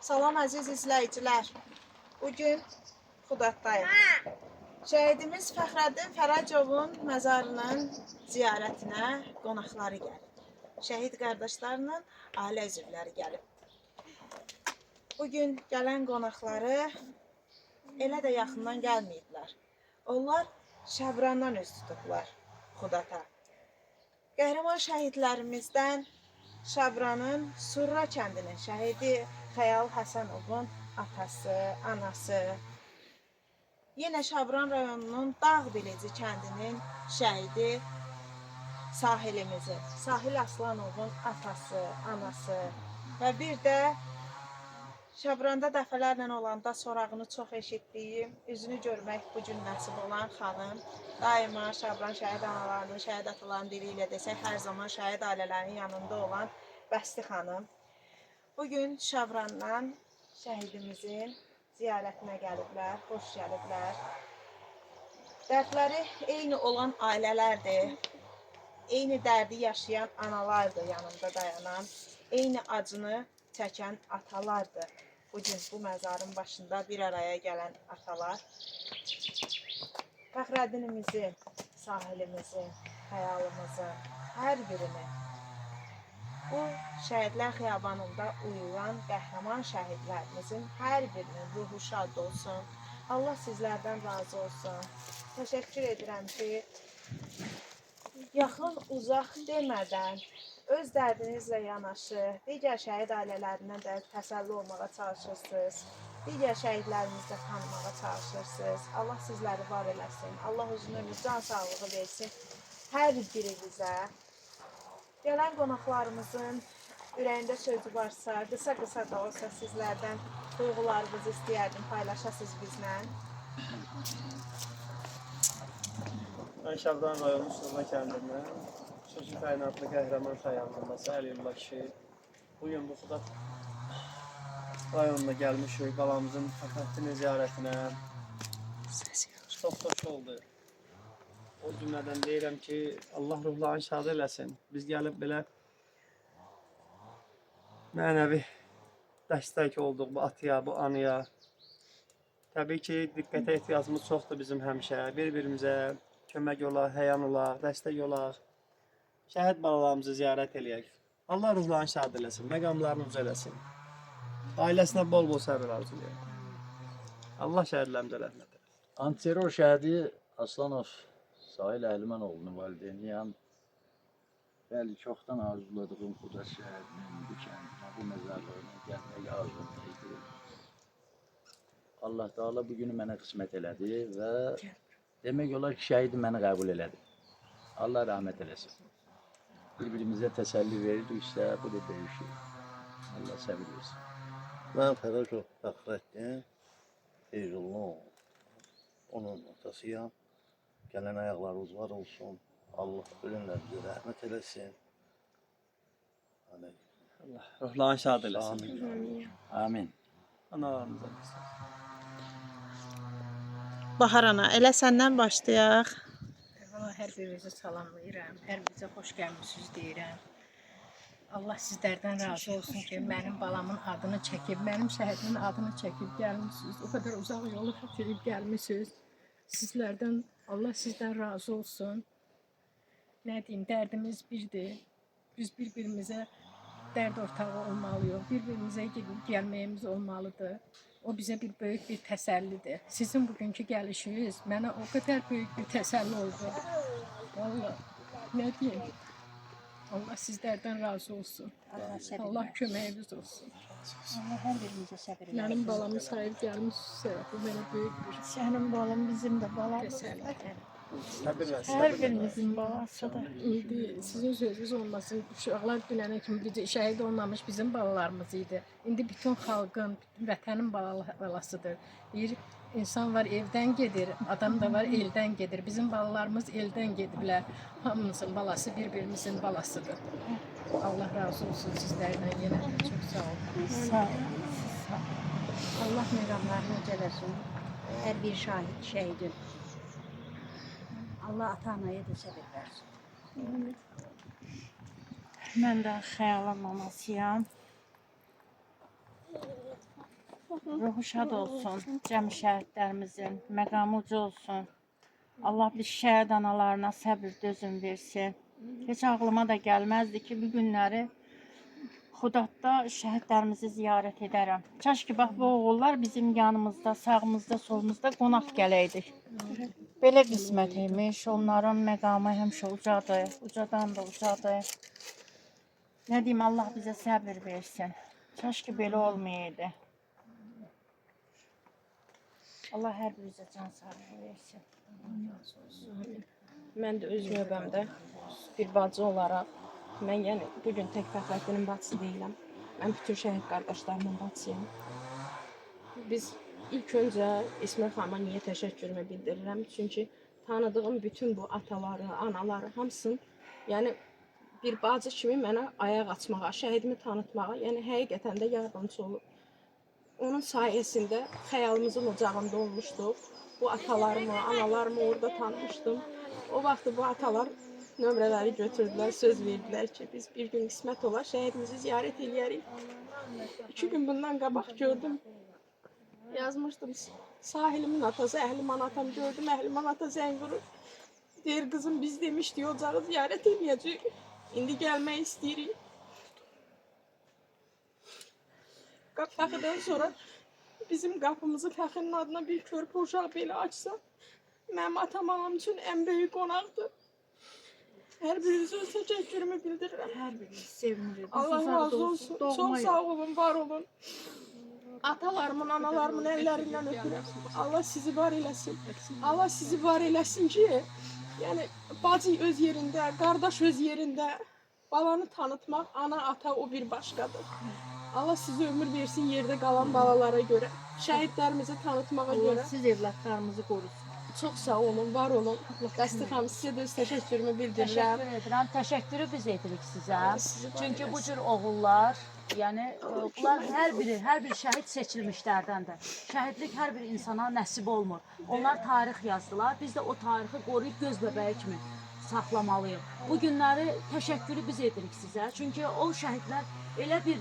Salam əziz izləyicilər. Bugün Xudaddayıq. Şəhidimiz Fəxrəddin Fərəcovun məzarının ziyarətinə qonaqları gəlib. Şəhid qardaşlarının ailə üzvləri gəlib. Bugün gələn qonaqları elə də yaxından gəlməyiblər. Onlar Şəbrandan üz tutublar Xudata. Qəhrəman şəhidlərimizdən Şabranın Surra kəndinin şəhidi Xəyal Həsənovun atası, anası, yenə Şabran rayonunun Dağbilici kəndinin şəhidi Sahil Aslanovun atası, anası və bir də Şabranda dəfələrlə olanda sorağını çox eşitdiyim, üzünü görmək bu gün nəsib olan xanım, daima Şabran şəhid analarının, şəhid ataların dili ilə desək, hər zaman şəhid ailələrinin yanında olan Bəsti xanım. Bugün Şabrandan şəhidimizin ziyarətinə gəliblər, xoş gəliblər. Dərdləri eyni olan ailələrdir, eyni dərdi yaşayan analardır yanımda dayanan, eyni acını çəkən atalardır. Bugün bu məzarın başında bir araya gələn atalar. Fəxrəddinimizin, Sahilimizi, xəyalımızı, hər birini bu şəhidlər xiyabanında uyuyan qəhrəman şəhidlərimizin hər birinin ruhu şad olsun. Allah sizlərdən razı olsun. Təşəkkür edirəm ki, yaxın, uzaq demədən öz dərdinizlə yanaşı, digər şəhid ailələrinə də təsəlli olmağa çalışırsınız. Digər şəhidlərimizi də tanımağa çalışırsınız. Allah sizləri var eləsin. Allah uzun ömür, can sağlığı versin hər birinizə. Gələn qonaqlarımızın ürəyində sözü varsa, qısa da olsa sizlərdən duyğularınızı istəyərdim, paylaşasınız bizlə. Mən Şabran rayonu Surra kəndindən xüsusi təyinatlı qəhrəman xəyallanması Əliyullah kişi. Bugün bu Xudat rayonuna gəlmişik, qalamızın Fəxrəddinin ziyarətinə. Çox xoş oldu. O cümlədən deyirəm ki, Allah ruhlarını şad eləsin. Biz gəlib belə mənəvi dəstək olduq bu atıya, bu anıya. Təbii ki, diqqətə ehtiyacımız çoxdur bizim həmişə. Bir-birimizə kömək olaq, həyan olaq, dəstək olaq. Şəhid balalarımızı ziyarət eləyək. Allah ruhlarını şad eləsin, məqamlarını uca eləsin. Ailəsinə bol-bol səbir arzulayaq. Allah şəhidlərimizə rəhmət eləsin. Antiterror şəhidi Aslanov Sahil Əhlimənoğlu'nun valideyniyəm. Bəli, çoxdan arzuladığım Xuda şəhidinin bu kəndinə, bu məzarlığına gəlmək arzumdaydı. Allah Teala bu günü mənə qismət elədi və demək olar ki, şəhidi məni qəbul elədi. Allah rəhmət eləsin. Bir-birimizə təsəlli veririksə, bu da böyük şey. Allah səbir versin. Mən Fərəcov Fəxrəddin Feyzullu, onun atasıyam. Gələn ayaqlarınız var olsun. Allah ölümlərinizə rəhmət eləsin. Allah ruhlarını şad eləsin. Amin. Analarımıza. Bahar ana, elə səndən başlayaq. Hər birinizi salamlayıram, hər birinizə xoş gəlmişsiniz deyirəm. Allah sizlərdən razı olsun ki, mənim balamın adını çəkib, mənim şəhədimin adını çəkib gəlmişsiniz. O qədər uzaq yolu keçirib gəlmişsiniz. Sizlərdən Allah sizdən razı olsun. Nə deyim, dərdimiz birdir. Biz bir-birimizə dərd ortağı olmalıyıq, bir-birimizə gedib gəlməyimiz olmalıdır. O bizə bir böyük bir təsəllidir. Sizin bugünkü gəlişiniz mənə o qədər böyük bir təsəlli oldu. Vallahi, nə deyim, Allah sizlərdən razı olsun. Allah köməyiniz olsun. Allah hər birimizə səbir versin. Mənim balamı sahib gəlmişsə, bu mənə böyük bir Sənin balan bizim də balamız. təsəllidir. Səbir versin. Hər birimizin balasıdır. İndi sizin sözünüz olmasın, uşaqlar dünənə kimi biz şəhid olmamış bizim balalarımız idi. İndi bütün xalqın, bütün vətənin balasıdır. Bir insan var evdən gedir, adam da var eldən gedir. Bizim balalarımız eldən gediblər. Hamımızın balası bir-birimizin balasıdır. Allah razı olsun sizlərdən yenə. Çox sağ olun. Sağ ol. Allah məqamlarını ucələsin. Hər bir şəhidin. Allah ata-anaya da səbir versin. Mən də Xəyalın mamasıyam. ruhu şad olsun. Cəmi şəhidlərimizin məqamı uca olsun. Allah biz şəhid analarına səbir, dözüm versin. Heç ağlıma da gəlməzdi ki, bu günləri Xudadda şəhidlərimizi ziyarət edərəm. Kaş ki, bax, bu oğullar bizim yanımızda, sağımızda, solumuzda qonaq gələydik. Belə qismət imiş, onların məqamı həmişə ucadır, ucadan da ucadır. Nə deyim, Allah bizə səbir versin. Kaş ki, belə olmayaydı. Allah hər birimizə can sağlığı versin. Mən də öz növbəmdə bir bacı olaraq, mən yəni bugün tək Fəxrəddinin bacısı deyiləm. Mən bütün şəhid qardaşlarımın bacısıyam. Biz ilk öncə İsmail xanıma niyə təşəkkürümü bildirirəm? Çünki tanıdığım bütün bu ataları, anaları hamısını, yəni bir bacı kimi mənə ayaq açmağa, şəhidimi tanıtmağa, yəni həqiqətən də yardımcı olub. Onun sayəsində xəyalımızın ocağında olmuşduq. Bu atalarımı, analarımı orada tanımışdım. O vaxt bu atalar nömrələri götürdülər, söz verdilər ki, biz bir gün qismət olar şəhidimizi ziyarət eləyərik. 2 gün bundan qabaq gördüm. Yazmışdım. Sahilimin atası, Əhliman atam gördüm. Əhliman ata zəng vurur. Deyir, qızım biz demişdik ocağı ziyarət eləyəcəyik. İndi gəlmək istəyirik. Fəxrdən sonra bizim qapımızı Fəxrin adına bir körpə uşaq belə açsa, mənim atam anam üçün ən böyük qonaqdır. Hər birinizə öz təşəkkürümü bildirirəm. Hər birimiz sevinirik. Allah razı olsun. Çox sağ olun, var olun. Atalarımın, analarımın əllərindən öpürəm. Allah sizi var eləsin. Allah sizi var eləsin ki, yəni bacı öz yerində, qardaş öz yerində, balanı tanıtmaq, ana, ata o bir başqadır. Allah sizi ömür versin yerdə qalan balalara görə, şəhidlərimizi tanıtmağa görə. Siz evlatlarımızı qorusun. Çox sağ olun, var olun. Qəsdi xanım, sizə də öz təşəkkürümü bildirirəm. Təşəkkür edirəm. Təşəkkürü biz edirik sizə. Sizi var Çünki bu eləsin. cür oğullar, yəni bunlar hər bir şəhid seçilmişlərdəndir. Şəhidlik hər bir insana nəsib olmur. Onlar tarix yazdılar. Biz də o tarixi qoruyub göz bəbəyi kimi saxlamalıyıq. Bu günləri təşəkkürü biz edirik sizə. Çünki o şəhidlər elə bir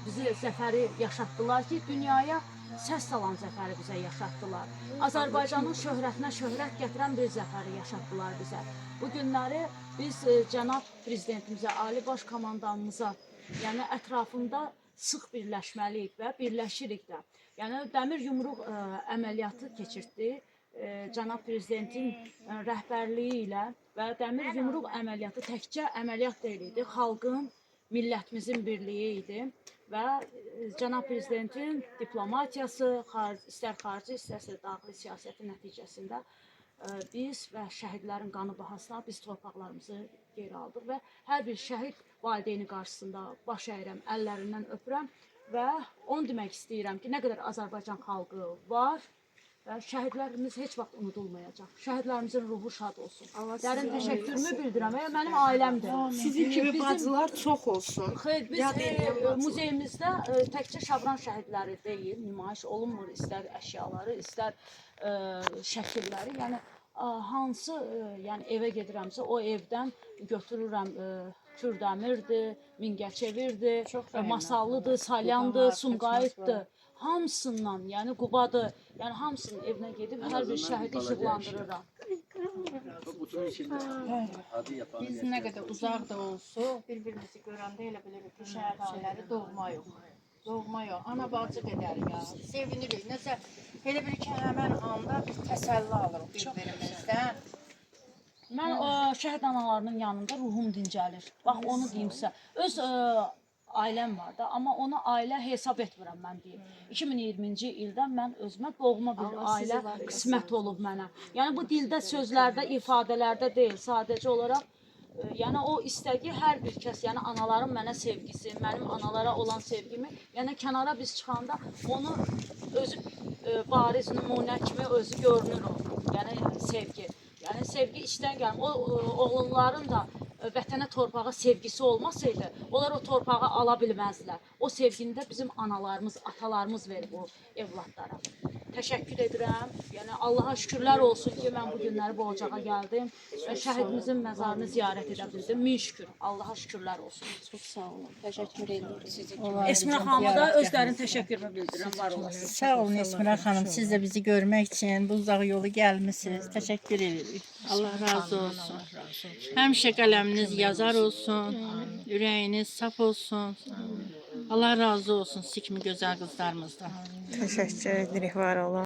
bizi zəfəri yaşatdılar ki, dünyaya səs salan zəfəri bizə yaşatdılar. Azərbaycanın şöhrətinə şöhrət gətirən bir zəfəri yaşatdılar bizə. Bu günləri biz cənab prezidentimizə, Ali Baş Komandanımıza, yəni ətrafında sıx birləşməliyik və birləşirik də. Yəni dəmir yumruq əməliyyatı keçirtdi. Cənab prezidentin rəhbərliyi ilə və dəmir yumruq əməliyyatı təkcə əməliyyat deyil idi, xalqın, millətimizin birliyi idi və cənab prezidentin diplomatiyası, istər xarici, istərsə daxili siyasəti nəticəsində biz və şəhidlərin qanı bahasına biz torpaqlarımızı geri aldıq və hər bir şəhid valideyni qarşısında baş əyirəm, əllərindən öpürəm və onu demək istəyirəm ki, nə qədər Azərbaycan xalqı var və şəhidlərimiz heç vaxt unudulmayacaq. Şəhidlərimizin ruhu şad olsun. Dərin təşəkkürümü bildirəm və mənim ailəmdir. Sizin kimi bacılar çox olsun. Xeyr, biz muzeyimizdə təkcə Şabran şəhidləri deyil, nümayiş olunmur, istər əşyaları, istər şəkilləri. Yəni hansı yəni evə gedirəmsə, o evdən götürürəm Kürdəmirdir, Mingəçevirdir, Masallıdır, Salyandır, Sumqayıtdır. Hamısından, yəni Qubadır, yəni hamısının evinə gedib hər bir şəhidi işıqlandırıram. Biz nə qədər uzaq da olsa, bir-birimizi görəndə elə bilirik ki, şəhid ailələri doğma yox. Doğma yox, ana bacı qədər ya. Sevinirik. Nəsə elə bir ki, həmən anda biz təsəlli alırıq bir-birimizdən. Mən şəhid analarının yanında ruhum dincəlir. Bax onu deyimsə, öz ailəm var da, amma onu ailə hesab etmirəm mən deyim. 2020-ci ildə mən özümə doğma bir ailə qismət olub mənə. Yəni bu dildə, sözlərdə, ifadələrdə deyil, sadəcə olaraq yəni o istəyi hər bir kəs, yəni anaların mənə sevgisi, mənim analara olan sevgimi, yəni kənara biz çıxanda onu özü bariz nümunə kimi özü görünür o, yəni sevgi. Yəni sevgi içdən gəlmir. O oğulların da vətənə, torpağa sevgisi olmasaydı, onlar o torpağı ala bilməzdilər. O sevgini də bizim analarımız, atalarımız verib o evlatlara. təşəkkür edirəm. Yəni Allaha şükürlər olsun ki, mən bu günləri bu ocağa gəldim və şəhidimizin məzarını ziyarət edə bildim. Min şükür. Allaha şükürlər olsun. Çox sağ olun. Təşəkkür edirik sizə. Esmira xanıma da özlərinin təşəkkürümü bildirirəm. Var olasın. Sağ olun Esmira xanım, siz də bizi görmək üçün bu uzaq yolu gəlmisiniz. Təşəkkür edirik. Allah razı olsun. Həmişə qələminiz yazar olsun, ürəyiniz saf olsun. Allah razı olsun siz kimi gözəl qızlarımızdan. Təşəkkür edirik, var olun.